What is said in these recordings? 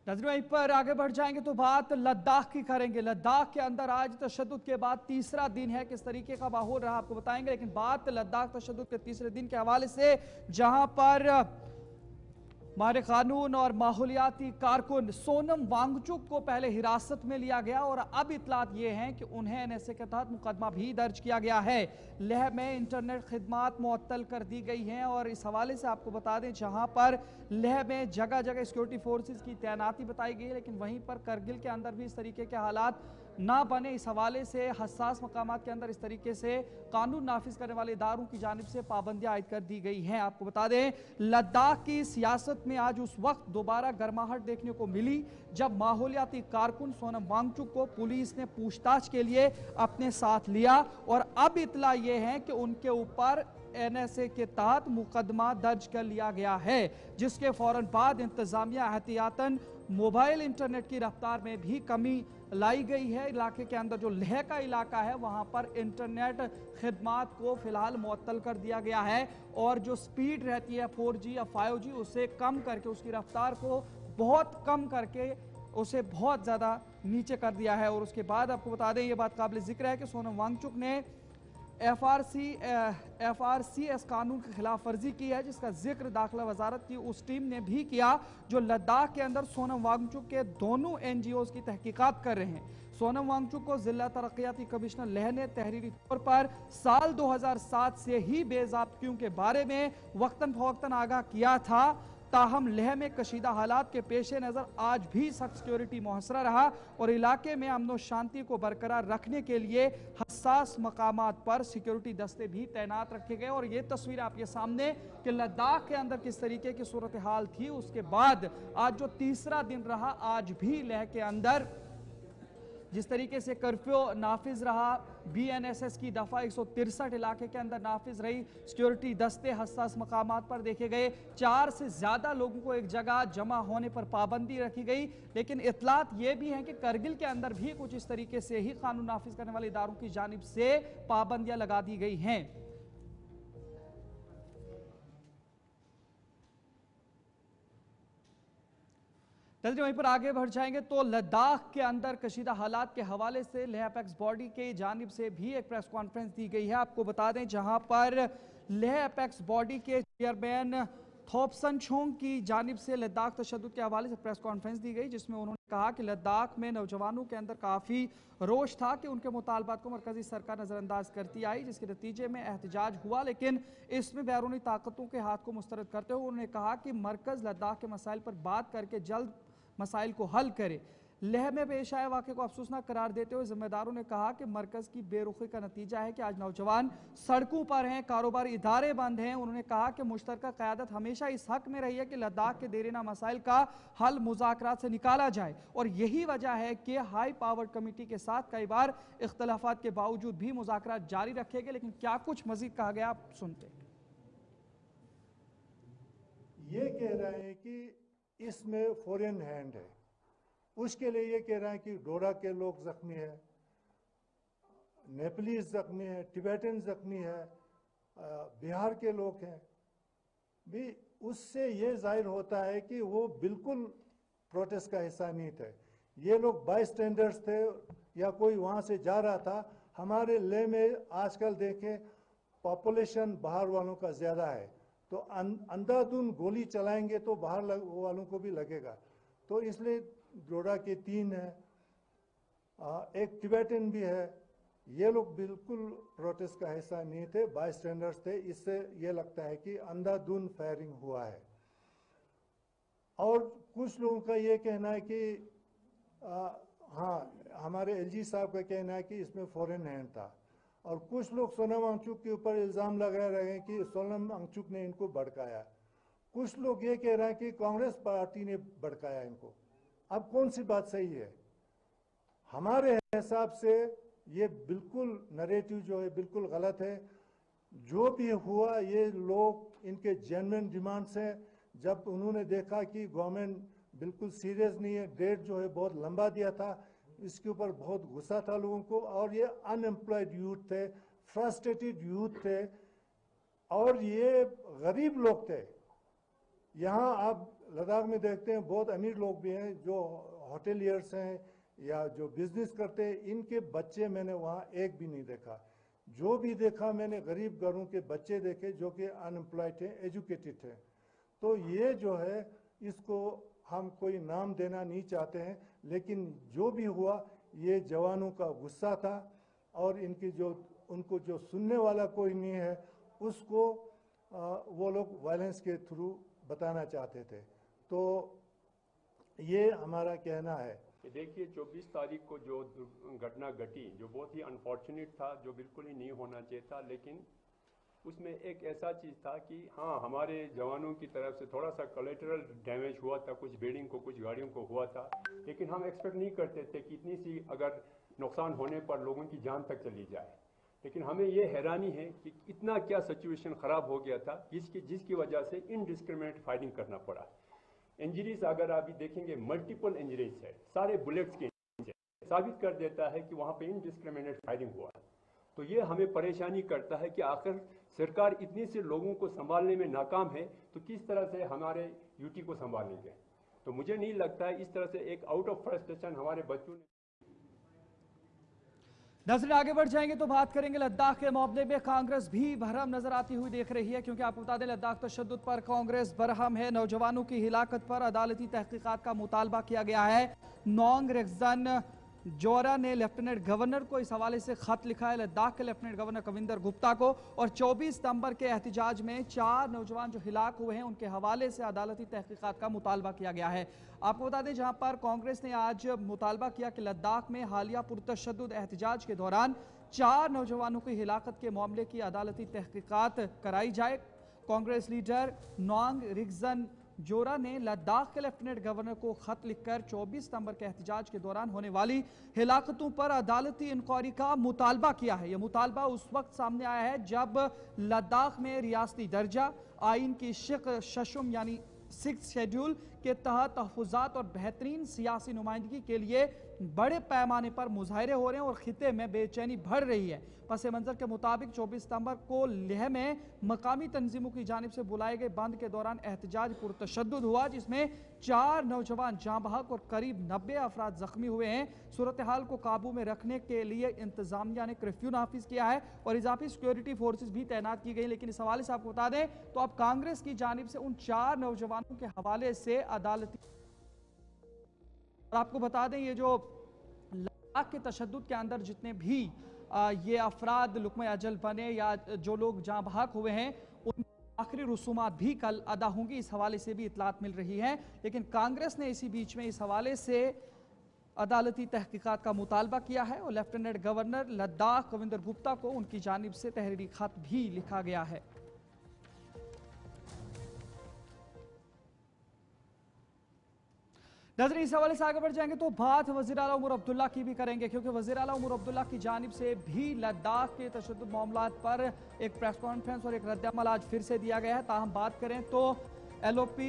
नजर वहीं पर आगे बढ़ जाएंगे तो बात लद्दाख की करेंगे। लद्दाख के अंदर आज तशद्दुद के बाद तीसरा दिन है, किस तरीके का माहौल रहा आपको बताएंगे। लेकिन बात लद्दाख तशद्दुद के तीसरे दिन के हवाले से, जहां पर मारे कानून और माहौलियाती कारकुन सोनम वांगचुक को पहले हिरासत में लिया गया और अब इतलात ये हैं कि उन्हें एनएसए के तहत मुकदमा भी दर्ज किया गया है। लेह में इंटरनेट खिदमात मुअत्तल कर दी गई हैं और इस हवाले से आपको बता दें, जहां पर लेह में जगह जगह सिक्योरिटी फोर्सेज की तैनाती बताई गई है, लेकिन वहीं पर करगिल के अंदर भी इस तरीके के हालात ना बने, इस हवाले से हसास मकामात के अंदर इस तरीके से कानून नाफिज करने वाले इदारों की जानिब से पाबंदियां आयद कर दी गई हैं। आपको बता दें, लद्दाख की सियासत में आज उस वक्त दोबारा गर्माहट देखने को मिली जब माहौलियाती कारकुन सोनम वांगचुक को पुलिस ने पूछताछ के लिए अपने साथ लिया और अब इतला यह है कि उनके ऊपर एनएसए के तहत मुकदमा दर्ज कर लिया गया है, जिसके फौरन बाद इंतजामिया एहतियातन मोबाइल इंटरनेट की रफ्तार में भी कमी लाई गई है। इलाके के अंदर जो लेह का इलाका है वहां पर इंटरनेट खिदमात को फिलहाल मुअत्तल कर दिया गया है और जो स्पीड रहती है 4G या 5G उसे कम करके, उसकी रफ्तार को बहुत कम करके उसे बहुत ज़्यादा नीचे कर दिया है। और उसके बाद आपको बता दें, ये बात काबिल जिक्र है कि सोनम वांगचुक ने FRCS कानून की खिलाफ वर्जी की है, जिसका जिक्र दाखिला वजारत की उस टीम ने भी किया जो लद्दाख के अंदर सोनम वांगचुक के दोनों NGOs की तहकीकात कर रहे हैं। सोनम वांगचुक को जिला तरक्याती कमिश्नर लेह ने तहरीरी तौर पर साल 2007 से ही बेज़ाब्तियों के बारे में वक्तन फवक्तन आगाह किया था। ताहम लेह में कशीदा हालात के पेश नज़र आज भी सख्त सिक्योरिटी मुहसरा रहा और इलाके में अमन व शांति को बरकरार रखने के लिए हसास मकामात पर सिक्योरिटी दस्ते भी तैनात रखे गए। और ये तस्वीर आपके सामने कि लद्दाख के अंदर किस तरीके की सूरत हाल थी। उसके बाद आज जो तीसरा दिन रहा, आज भी लेह के अंदर जिस तरीके से कर्फ्यू नाफिज रहा, BNSS की दफा 163 इलाके के अंदर नाफिज रही, सिक्योरिटी दस्ते हसास मकामात पर देखे गए, 4 से ज्यादा लोगों को एक जगह जमा होने पर पाबंदी रखी गई। लेकिन इतलात ये भी हैं कि करगिल के अंदर भी कुछ इस तरीके से ही कानून नाफिज करने वाले इदारों की जानिब से पाबंदियां लगा दी गई हैं। चलते वहीं पर आगे बढ़ जाएंगे तो लद्दाख के अंदर कशीदा हालात के हवाले से लेह अपेक्स बॉडी के जानिब से भी एक प्रेस कॉन्फ्रेंस दी गई है। आपको बता दें, जहां पर लेह अपेक्स बॉडी के चेयरमैन थोपसन छोंग की जानिब से लद्दाख तशद्दुद के हवाले से प्रेस कॉन्फ्रेंस दी गई, जिसमें उन्होंने कहा कि लद्दाख में नौजवानों के अंदर काफ़ी रोष था कि उनके मुतालबात को मरकजी सरकार नज़रअंदाज करती आई, जिसके नतीजे में एहतजाज हुआ। लेकिन इसमें बैरूनी ताकतों के हाथ को मुस्तरद करते हुए उन्होंने कहा कि मरकज़ लद्दाख के मसाइल पर बात करके जल्द मसाइल को हल करे। लेह में पेश आए वाक़े को अफसोसनाक करार देते हुए जिम्मेदारों ने कहा कि मरकज़ की बेरुखी का नतीजा है कि आज नौजवान सड़कों पर हैं, कारोबारी इदारे बंद हैं। उन्होंने कहा कि मुश्तरका क़यादत हमेशा इस हक में रही है कि लद्दाख के देरीना मसाइल का हल मुज़ाकरात से निकाला जाए और यही वजह है कि हाई पावर्ड कमेटी के साथ कई बार इख्तलाफात के बावजूद भी मुज़ाकरात जारी रखे गए। लेकिन क्या कुछ मजीद कहा गया, आप सुनते। ये कह रहे हैं कि इसमें फॉरेन हैंड है, उसके लिए ये कह रहे हैं कि डोडा के लोग जख्मी है, नेपालीज जख्मी है, टिबेटन जख्मी है, बिहार के लोग हैं भी। उससे ये जाहिर होता है कि वो बिल्कुल प्रोटेस्ट का हिस्सा नहीं थे। ये लोग बाई स्टैंडर्ड्स थे या कोई वहाँ से जा रहा था। हमारे लेह में आजकल देखें पॉपुलेशन बाहर वालों का ज़्यादा है, तो अंधाधुंध गोली चलाएंगे तो बाहर वालों को भी लगेगा। तो इसलिए डोडा के 3 हैं, एक टिबेटन भी है। ये लोग बिल्कुल प्रोटेस्ट का हिस्सा नहीं थे, बाई स्टैंडर्ड्स थे। इससे ये लगता है कि अंधाधुंध फायरिंग हुआ है। और कुछ लोगों का ये कहना है कि हाँ, हमारे LG साहब का कहना है कि इसमें फॉरेन हैंड था। और कुछ लोग सोनम वांगचुक के ऊपर इल्ज़ाम लगा रहे हैं कि सोनम वांगचुक ने इनको भड़काया। कुछ लोग ये कह रहे हैं कि कांग्रेस पार्टी ने भड़काया इनको। अब कौन सी बात सही है? हमारे हिसाब से ये बिल्कुल नरेटिव जो है बिल्कुल गलत है। जो भी हुआ, ये लोग इनके जेन्युइन डिमांड्स हैं। जब उन्होंने देखा कि गवर्नमेंट बिल्कुल सीरियस नहीं है, डेट जो है बहुत लंबा दिया था, इसके ऊपर बहुत गुस्सा था लोगों को। और ये अनएम्प्लॉयड यूथ थे, फ्रस्ट्रेटेड यूथ थे और ये गरीब लोग थे। यहाँ आप लद्दाख में देखते हैं बहुत अमीर लोग भी हैं, जो होटेलियर्स हैं या जो बिजनेस करते हैं, इनके बच्चे मैंने वहाँ एक भी नहीं देखा। जो भी देखा मैंने गरीब घरों के बच्चे देखे जो कि अनएम्प्लॉयड हैं, एजुकेटेड हैं। तो ये जो है इसको हम कोई नाम देना नहीं चाहते हैं, लेकिन जो भी हुआ ये जवानों का गुस्सा था और इनकी जो उनको जो सुनने वाला कोई नहीं है उसको वो लोग वायलेंस के थ्रू बताना चाहते थे। तो ये हमारा कहना है। देखिए 24 तारीख को जो घटना घटी, जो बहुत ही अनफॉर्चुनेट था, जो बिल्कुल ही नहीं होना चाहिए था, लेकिन उसमें एक ऐसा चीज़ था कि हाँ, हमारे जवानों की तरफ से थोड़ा सा कोलेटरल डैमेज हुआ था, कुछ बिल्डिंग को, कुछ गाड़ियों को हुआ था, लेकिन हम एक्सपेक्ट नहीं करते थे कि इतनी सी अगर नुकसान होने पर लोगों की जान तक चली जाए। लेकिन हमें ये हैरानी है कि इतना क्या सिचुएशन ख़राब हो गया था जिसकी वजह से इनडिस्क्रिमिनेट फायरिंग करना पड़ा। इंजरीज अगर आप देखेंगे मल्टीपल इंजरीज है, सारे बुलेट्स के साबित कर देता है कि वहाँ पे इनडिस्क्रिमिनेट फायरिंग हुआ है। तो ये हमें परेशानी करता है कि आखिर सरकार इतने से लोगों को संभालने में नाकाम है, तो किस तरह से हमारे यूटी को संभालेंगे। तो मुझे नहीं लगता है इस तरह से एक आउट ऑफ फ्रस्ट्रेशन हमारे बच्चों ने। नजर आगे बढ़ जाएंगे तो बात करेंगे लद्दाख के मामले में कांग्रेस भी बरहम नजर आती हुई देख रही है, क्योंकि आपको बता दें लद्दाख तशद्दुद पर कांग्रेस बरहम है। नौजवानों की हिलाकत पर अदालती तहकीकात का मुतालबा किया गया है। नोंग रिगजन जोरा ने लेफ्टिनेंट गवर्नर को इस हवाले से खत लिखा है, लद्दाख के लेफ्टिनेंट गवर्नर कविंदर गुप्ता को, और 24 सितंबर के एहतजाज में 4 नौजवान जो हिलाक हुए हैं उनके हवाले से अदालती तहकीकात का मुतालबा किया गया है। आपको बता दें जहां पर कांग्रेस ने आज मुतालबा किया कि लद्दाख में हालिया पुरतशद्दुद एहतजाज के दौरान 4 नौजवानों की हिलाकत के मामले की अदालती तहकीकात कराई जाए। कांग्रेस लीडर नोंग रिगजन जोरा ने लद्दाख के लेफ्टिनेंट गवर्नर को खत लिखकर 24 सितंबर के एहतजाज के दौरान होने वाली हिलाकतों पर अदालती इंक्वायरी का मुतालबा किया है। यह मुतालबा उस वक्त सामने आया है जब लद्दाख में रियासती दर्जा, आइन की शशुम यानी 6th शेड्यूल के तहत तहफुजात और बेहतरीन सियासी नुमाइंदगी के लिए बड़े पैमाने पर मुजाहरे हो रहे हैं और खिते में बेचैनी बढ़ रही है। पस मंजर के मुताबिक 24 सितंबर को लेह में मकामी तंजीमों की जानिब से बुलाए गए बंद के दौरान एहतजाज पुरतशद्दुद हुआ, जिसमें 4 नौजवान जाँ बहक और करीब 90 अफराद जख्मी हुए हैं। सूरत हाल को काबू में रखने के लिए इंतजामिया ने कर्फ्यू नाफिज किया है और इजाफी सिक्योरिटी फोर्सेज भी तैनात की गई। लेकिन इस हवाले से आपको बता दें तो अब कांग्रेस की जानिब से उन 4 नौजवानों के हवाले से अदालती, और आपको बता दें ये जो लद्दाख के तशद्दुद के अंदर जितने भी ये अफराद लुक्मे अजल बने या जो लोग जाँ बहक हुए हैं उन आखिरी रसूमात भी कल अदा होंगी, इस हवाले से भी इतलात मिल रही है। लेकिन कांग्रेस ने इसी बीच में इस हवाले से अदालती तहकीकात का मुतालबा किया है और लेफ्टिनेंट गवर्नर लद्दाख कविंदर गुप्ता को उनकी जानिब से तहरीरी खत भी लिखा गया है। नजर इस हवाले से आगे बढ़ जाएंगे तो बात वज़ीर आला उमर अब्दुल्ला की भी करेंगे, क्योंकि वज़ीर आला उमर अब्दुल्ला की जानिब से भी लद्दाख के तशद्दुद मामलात पर एक प्रेस कॉन्फ्रेंस और एक रद्द-ए-अमल आज फिर से दिया गया है। ताहम बात करें तो LOP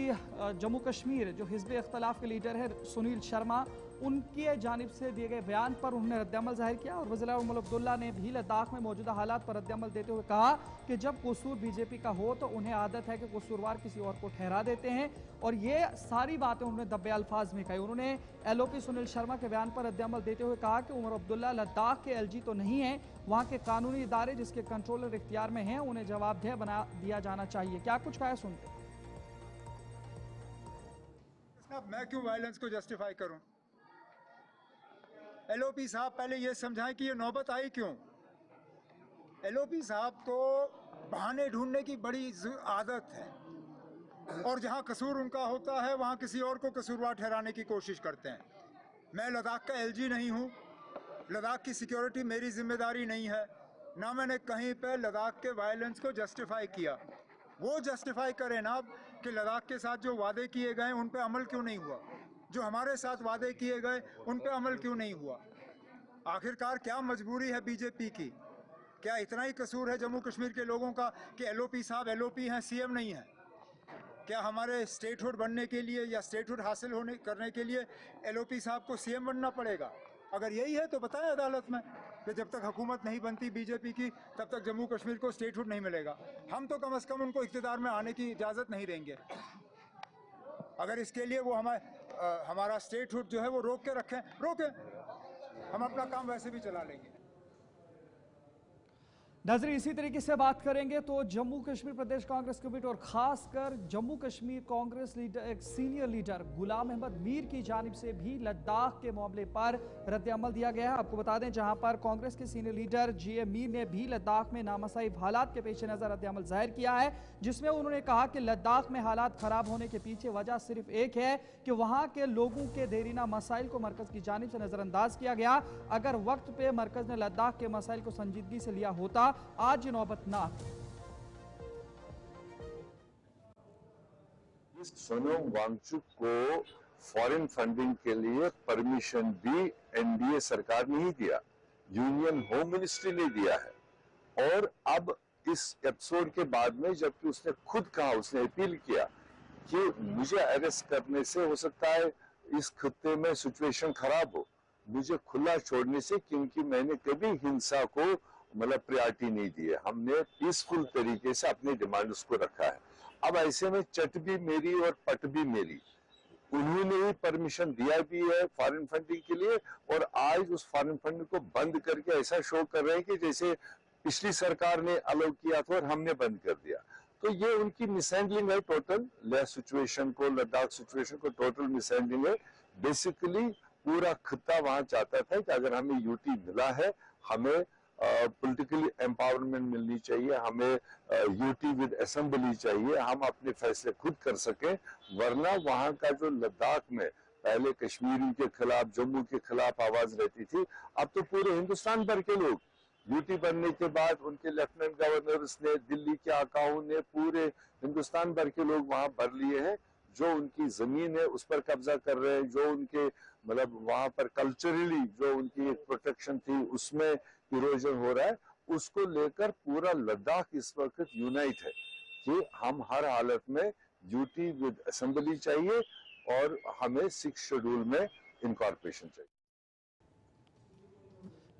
जम्मू कश्मीर जो हिज़्ब इख्तिलाफ के लीडर है सुनील शर्मा, उनकी जानिब से दिए गए बयान पर उन्होंने रद्द-ए-अमल जाहिर किया और वज़ीर आला उमर अब्दुल्ला ने भी लद्दाख में मौजूदा हालात पर रद्द-ए-अमल देते हुए कहा कि जब कसूर BJP का हो तो उन्हें आदत है कि कसूरवार किसी और को ठहरा देते हैं, और ये सारी बातें उन्होंने दब्बे अल्फाज में कही। उन्होंने LOP सुनील शर्मा के बयान पर रद्द-ए-अमल देते हुए कहा कि उमर अब्दुल्ला लद्दाख के LG तो नहीं है, वहाँ के कानूनी इदारे जिसके कंट्रोलर इख्तियार में हैं उन्हें जवाबदेह बना दिया जाना चाहिए। क्या कुछ कहा सुनते। मैं क्यों वायलेंस को जस्टिफाई करूं? LOP साहब पहले ये समझाएं कि ये नौबत आई क्यों। LOP साहब को बहाने ढूंढने की बड़ी आदत है और जहां कसूर उनका होता है वहां किसी और को कसूरवार ठहराने की कोशिश करते हैं। मैं लद्दाख का LG नहीं हूं, लद्दाख की सिक्योरिटी मेरी जिम्मेदारी नहीं है, ना मैंने कहीं पे लद्दाख के वायलेंस को जस्टिफाई किया। वो जस्टिफाई करें ना कि लद्दाख के साथ जो वादे किए गए उन पे अमल क्यों नहीं हुआ, जो हमारे साथ वादे किए गए उन पे अमल क्यों नहीं हुआ। आखिरकार क्या मजबूरी है BJP की? क्या इतना ही कसूर है जम्मू कश्मीर के लोगों का कि LOP साहब LOP हैं, CM नहीं है? क्या हमारे स्टेटहुड बनने के लिए या स्टेटहुड हासिल करने के लिए LOP साहब को CM बनना पड़ेगा? अगर यही है तो बताएं अदालत में कि जब तक हुकूमत नहीं बनती BJP की तब तक जम्मू कश्मीर को स्टेटहुड नहीं मिलेगा। हम तो कम से कम उनको इख्तिदार में आने की इजाज़त नहीं देंगे। अगर इसके लिए वो हमारा स्टेटहुड जो है वो रोक के रखें, रोकें, हम अपना काम वैसे भी चला लेंगे। नाज़रीन, इसी तरीके से बात करेंगे तो जम्मू कश्मीर प्रदेश कांग्रेस कमेटी और खासकर जम्मू कश्मीर कांग्रेस लीडर, एक सीनियर लीडर गुलाम अहमद मीर की जानिब से भी लद्दाख के मामले पर रद्द-ए-अमल दिया गया है। आपको बता दें, जहां पर कांग्रेस के सीनियर लीडर जीए मीर ने भी लद्दाख में नामसाइब हालात के पेश नजर रद्द-ए-अमल जाहिर किया है, जिसमें उन्होंने कहा कि लद्दाख में हालात खराब होने के पीछे वजह सिर्फ एक है कि वहां के लोगों के देरीना मसाइल को मरकज की जानिब से नजरअंदाज किया गया। अगर वक्त पे मरकज ने लद्दाख के मसाइल को संजीदगी से लिया होता, आज नौबत ना आती। सोनम वांगचुक को फॉरेन फंडिंग के लिए परमिशन भी एनडीए सरकार ने ही दिया, यूनियन होम मिनिस्ट्री ने दिया है। और अब इस एपिसोड के बाद में जबकि उसने खुद कहा, उसने अपील किया कि मुझे अरेस्ट करने से हो सकता है इस खित्ते में सिचुएशन खराब हो, मुझे खुला छोड़ने से, क्योंकि मैंने कभी हिंसा को मतलब प्रायोरिटी नहीं दी है, हमने पीसफुल तरीके से अपने डिमांड्स को रखा है। अब ऐसे में चट भी मेरी और पट भी मेरी, उन्होंने ही परमिशन दिया भी है फॉरेन फंडिंग के लिए, और आज उस फॉरेन फंडिंग को बंद करके ऐसा शो कर रहे हैं कि जैसे पिछली सरकार ने अलाउ किया था और हमने बंद कर दिया। तो ये उनकी मिसहैंडलिंग है, टोटल लेह सिचुएशन को, लद्दाख सिचुएशन को टोटल मिसहैंडलिंग है। बेसिकली पूरा खित्ता वहां चाहता था कि अगर हमें यूटी मिला है, हमें पॉलिटिकली एम्पावरमेंट मिलनी चाहिए, हमें यूटी विद असेंबली चाहिए, हम अपने फैसले खुद कर सकें। वरना वहां का जो लद्दाख में पहले कश्मीरी के खिलाफ, जम्मू के खिलाफ आवाज रहती थी, अब तो पूरे हिंदुस्तान भर के लोग, यूटी बनने के बाद उनके लेफ्टिनेंट गवर्नर्स ने, दिल्ली के आकाओं ने, पूरे हिंदुस्तान भर के लोग वहां भर लिए हैं। जो उनकी जमीन है उस पर कब्जा कर रहे हैं, जो उनके मतलब वहां पर कल्चरली जो उनकी एक प्रोटेक्शन थी उसमें इरोजन हो रहा है, उसको लेकर पूरा लद्दाख इस वक्त यूनाइट है कि हम हर हालत में यूटी विद असेंबली चाहिए और हमें 6 शेड्यूल में इनकॉर्पोरेशन चाहिए।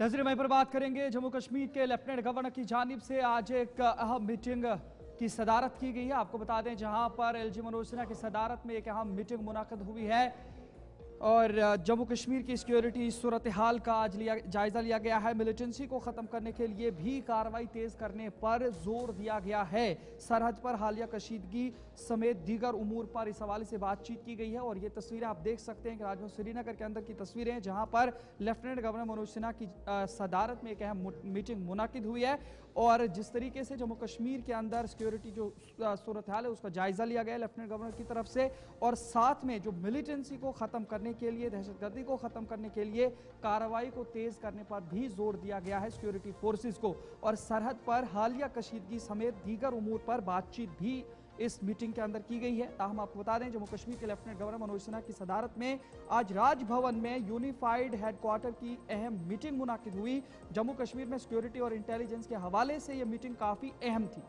नजर वहीं पर बात करेंगे, जम्मू कश्मीर के लेफ्टिनेंट गवर्नर की जानिब से आज एक अहम मीटिंग की सदारत की गई है। आपको बता दें, जहां पर एलजी मनोज सिन्हा की सदारत में एक अहम मीटिंग मुनाकिद हुई है और जम्मू कश्मीर की सिक्योरिटी सूरत हाल का आज जायजा लिया गया है। मिलिटेंसी को ख़त्म करने के लिए भी कार्रवाई तेज़ करने पर जोर दिया गया है। सरहद पर हालिया कशीदगी समेत दीगर उमूर पर इस हवाले से बातचीत की गई है और ये तस्वीरें आप देख सकते हैं कि राजभवन श्रीनगर के अंदर की तस्वीरें हैं, जहां पर लेफ्टिनेंट गवर्नर मनोज सिन्हा की सदारत में एक अहम मीटिंग मुनाकिद हुई है और जिस तरीके से जम्मू कश्मीर के अंदर सिक्योरिटी जो सूरत हाल है उसका जायजा लिया गया लेफ्टिनेंट गवर्नर की तरफ से, और साथ में जो मिलिटेंसी को ख़त्म करने के लिए, दहशतगर्दी को ख़त्म करने के लिए कार्रवाई को तेज़ करने पर भी जोर दिया गया है सिक्योरिटी फोर्सेस को, और सरहद पर हालिया कशीदगी समेत दीगर उमूर पर बातचीत भी इस मीटिंग के अंदर की गई है। ताहम आपको बता दें, जम्मू कश्मीर के लेफ्टिनेंट गवर्नर मनोज सिन्हा की सदारत में आज राजभवन में यूनिफाइड हेडक्वार्टर की अहम मीटिंग मुनाकिद हुई। जम्मू कश्मीर में सिक्योरिटी और इंटेलिजेंस के हवाले से यह मीटिंग काफ़ी अहम थी।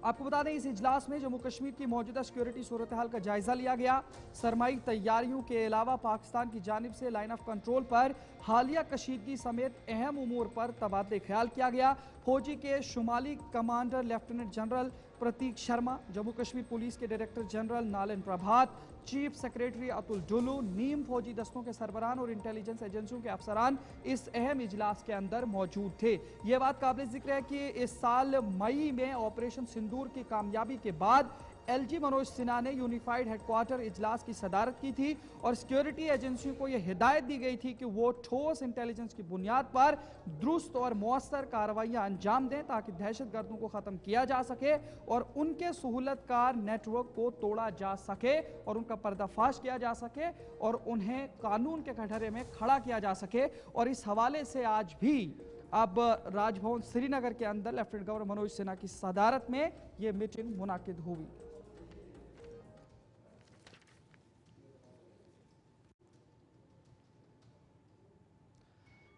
आपको बता दें, इस इजलास में जम्मू कश्मीर की मौजूदा सिक्योरिटी सूरत हाल का जायजा लिया गया। सरमाई तैयारियों के अलावा पाकिस्तान की जानिब से लाइन ऑफ कंट्रोल पर हालिया कशीदगी समेत अहम उमूर पर तबादले ख्याल किया गया। फौजी के शुमाली कमांडर लेफ्टिनेंट जनरल प्रतीक शर्मा, जम्मू कश्मीर पुलिस के डायरेक्टर जनरल नालन प्रभात, चीफ सेक्रेटरी अतुल डुलू, नीम फौजी दस्तों के सरबराहान और इंटेलिजेंस एजेंसियों के अफसरान इस अहम इजलास के अंदर मौजूद थे। ये बात काबिल जिक्र है कि इस साल मई में ऑपरेशन सिंदूर की कामयाबी के बाद एलजी मनोज सिन्हा ने यूनिफाइड हेडक्वार्टर इजलास की सदारत की थी और सिक्योरिटी एजेंसियों को यह हिदायत दी गई थी कि वो ठोस इंटेलिजेंस की बुनियाद पर दुरुस्त और मौसर कार्रवाइयां अंजाम दें ताकि दहशतगर्दों को ख़त्म किया जा सके और उनके सहूलतकार नेटवर्क को तोड़ा जा सके और उनका पर्दाफाश किया जा सके और उन्हें कानून के कटघरे में खड़ा किया जा सके। और इस हवाले से आज भी अब राजभवन श्रीनगर के अंदर लेफ्टिनेंट गवर्नर मनोज सिन्हा की सदारत में यह मीटिंग मुनाकिद हुई।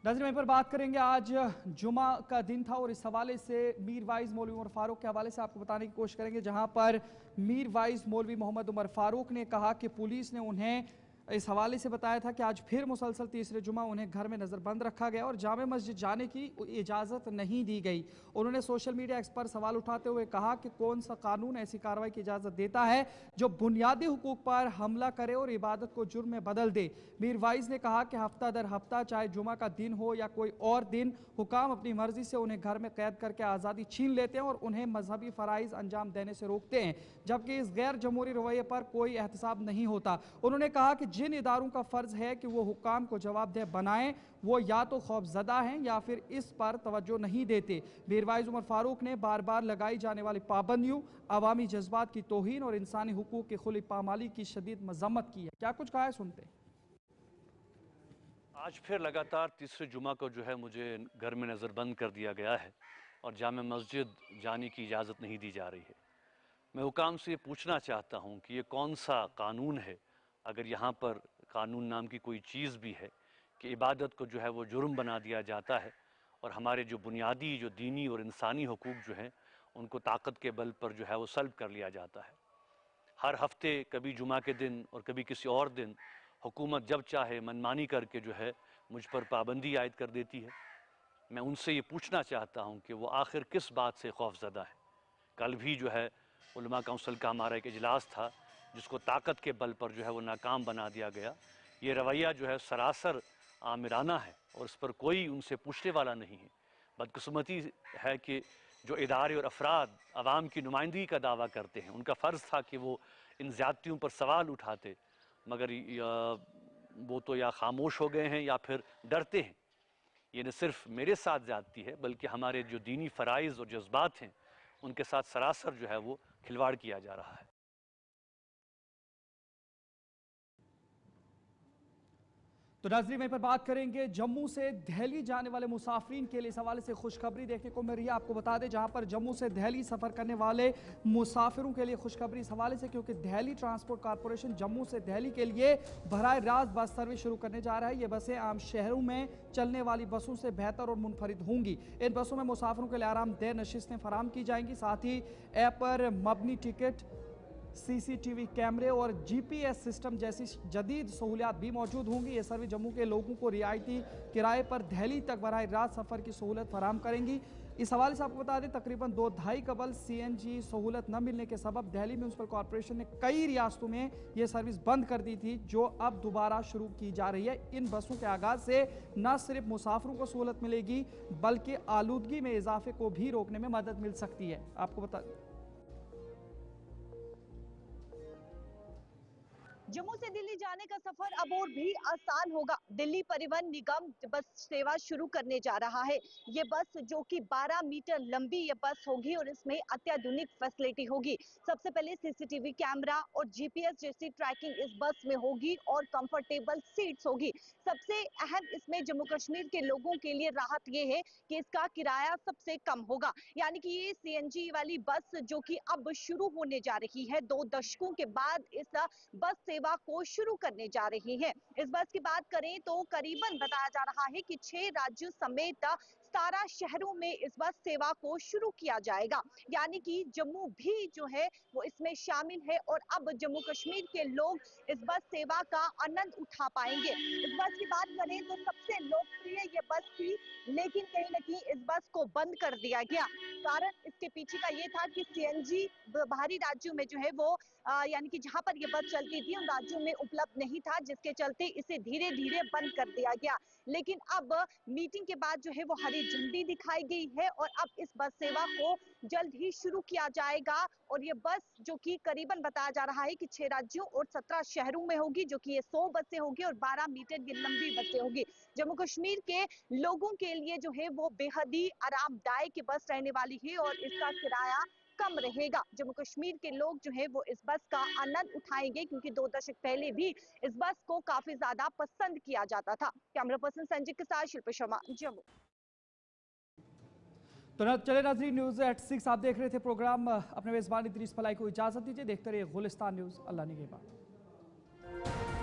नाज़रीन, वहीं पर बात करेंगे, आज जुमा का दिन था और इस हवाले से मीर वाइज मौलवी उमर फारूक के हवाले से आपको बताने की कोशिश करेंगे, जहां पर मीर वाइज मौलवी मोहम्मद उमर फारूक ने कहा कि पुलिस ने उन्हें इस हवाले से बताया था कि आज फिर मुसलसल तीसरे जुमा उन्हें घर में नज़रबंद रखा गया और जामे मस्जिद जाने की इजाज़त नहीं दी गई। उन्होंने सोशल मीडिया एक्स पर सवाल उठाते हुए कहा कि कौन सा कानून ऐसी कार्रवाई की इजाज़त देता है जो बुनियादी हुकूक पर हमला करे और इबादत को जुर्म में बदल दे। मीर वाइज ने कहा कि हफ्ता दर हफ्ता चाहे जुमा का दिन हो या कोई और दिन, हुकाम अपनी मर्जी से उन्हें घर में कैद करके आज़ादी छीन लेते हैं और उन्हें मजहबी फ़राइज़ अंजाम देने से रोकते हैं, जबकि इस गैर जमहूरी रवैये पर कोई एहतसाब नहीं होता। उन्होंने कहा कि जिन इदारों का फ़र्ज़ है कि वो हुक्काम को जवाबदेह बनाएं, वो या तो खौफजदा हैं या फिर इस पर तवज्जो नहीं देते। मीर वाइज उमर फारूक ने बार बार लगाई जाने वाली पाबंदियों, अवामी जज्बात की तौहीन और इंसानी हुकूक की खुली पामाली की शदीद मजम्मत की है। क्या कुछ कहा है, सुनते हैं। आज फिर लगातार तीसरे जुमा को जो है मुझे घर में नज़रबंद कर दिया गया है और जामे मस्जिद जाने की इजाज़त नहीं दी जा रही है। मैं हुकाम से ये पूछना चाहता हूँ कि ये कौन सा कानून है, अगर यहाँ पर कानून नाम की कोई चीज़ भी है कि इबादत को जो है वो जुर्म बना दिया जाता है और हमारे जो बुनियादी जो दीनी और इंसानी हुकूक जो हैं उनको ताकत के बल पर जो है वो सल्ब कर लिया जाता है। हर हफ्ते कभी जुमा के दिन और कभी किसी और दिन हुकूमत जब चाहे मनमानी करके जो है मुझ पर पाबंदी आयद कर देती है। मैं उनसे ये पूछना चाहता हूँ कि वो आखिर किस बात से खौफजदा है। कल भी जो है उलमा काउंसिल का हमारा एक इजलास था जिसको ताकत के बल पर जो है वो नाकाम बना दिया गया। ये रवैया जो है सरासर आमिराना है और इस पर कोई उनसे पूछने वाला नहीं है। बदकिस्मती है कि जो इदारे और अफराद आवाम की नुमाइंदगी का दावा करते हैं, उनका फ़र्ज़ था कि वो इन ज़्यादतियों पर सवाल उठाते, मगर वो तो या खामोश हो गए हैं या फिर डरते हैं। ये न सिर्फ मेरे साथ ज़्यादती है बल्कि हमारे जो दीनी फ़राइज़ और जज्बात हैं उनके साथ सरासर जो है वो खिलवाड़ किया जा रहा है। तो नाज़रीन, वहीं पर बात करेंगे जम्मू से दिल्ली जाने वाले मुसाफिरीन के लिए इस हवाले से खुशखबरी देखने को मिल रही है। आपको बता दें, जहां पर जम्मू से दिल्ली सफ़र करने वाले मुसाफिरों के लिए खुशखबरी इस हवाले से क्योंकि दिल्ली ट्रांसपोर्ट कॉरपोरेशन जम्मू से दिल्ली के लिए बराह रास्त बस सर्विस शुरू करने जा रहा है। ये बसें आम शहरों में चलने वाली बसों से बेहतर और मुनफरिद होंगी। इन बसों में मुसाफिरों के लिए आरामदेह नशिस्तें फराम की जाएंगी। साथ ही ऐप पर मबनी टिकट, सीसीटीवी कैमरे और जीपीएस सिस्टम जैसी जदीद सहूलियात भी मौजूद होंगी। ये सर्विस जम्मू के लोगों को रियायती किराए पर दिल्ली तक बराह रास्त सफ़र की सहूलत फराम करेंगी। इस हवाले से आपको बता दें, तकरीबन 2-2.5 कबल सीएनजी सहूलत न मिलने के सबब दिल्ली म्यूनसिपल कॉरपोरेशन ने कई रियासतों में ये सर्विस बंद कर दी थी, जो अब दोबारा शुरू की जा रही है। इन बसों के आगाज़ से न सिर्फ मुसाफिरों को सहूलत मिलेगी बल्कि आलूदगी में इजाफे को भी रोकने में मदद मिल सकती है। आपको बता जम्मू से दिल्ली जाने का सफर अब और भी आसान होगा। दिल्ली परिवहन निगम बस सेवा शुरू करने जा रहा है। ये बस जो कि 12 मीटर लंबी ये बस होगी और इसमें अत्याधुनिक फैसिलिटी होगी। सबसे पहले सीसीटीवी कैमरा और जीपीएस जैसी ट्रैकिंग इस बस में होगी और कंफर्टेबल सीट्स होगी। सबसे अहम इसमें जम्मू कश्मीर के लोगों के लिए राहत ये है कि इसका किराया सबसे कम होगा। यानी कि ये सीएनजी वाली बस जो कि अब शुरू होने जा रही है, 2 दशकों के बाद इस बस सेवा को शुरू करने जा रही है। इस बस की बात करें तो करीबन बताया जा रहा है कि 6 राज्यों समेत 17 शहरों में इस बस सेवा को शुरू किया जाएगा। यानी कि जम्मू भी जो है वो इसमें शामिल है और अब जम्मू कश्मीर के लोग इस बस सेवा का आनंद उठा पाएंगे। इस बस की बात करें तो सबसे लोकप्रिय ये बस थी, लेकिन कहीं न कहीं इस बस को बंद कर दिया गया। कारण इसके पीछे का ये था कि सीएनजी बाहरी राज्यों में जो है वो यानी कि जहां पर ये बस चलती थी उन राज्यों में उपलब्ध नहीं था, जिसके चलते इसे धीरे धीरे बंद कर दिया गया। लेकिन अब मीटिंग के बाद जो है वो हरी झंडी दिखाई गई है और अब इस बस सेवा को जल्द ही शुरू किया जाएगा। और ये बस जो कि करीबन बताया जा रहा है कि 6 राज्यों और 17 शहरों में होगी, जो कि ये 100 बसें होगी और 12 मीटर की लंबी बसें होगी। जम्मू कश्मीर के लोगों के लिए जो है वो बेहद ही आरामदायक बस रहने वाली है और इसका किराया कम रहेगा। जम्मू कश्मीर के लोग जो है वो इस बस का आनंद उठाएंगे, क्योंकि 2 दशक पहले भी इस बस को काफी ज्यादा पसंद किया जाता था। कैमरा पर्सन संजय के साथ शिल्पा शर्मा, जम्मू। तो चले नाज़रीन, न्यूज़ एट 6 आप देख रहे थे प्रोग्राम। अपने मेज़बान इद्रीस फलाई को इजाज़त दीजिए। देखते रहिए गुलिस्तान न्यूज़। अल्लाह निगहबान।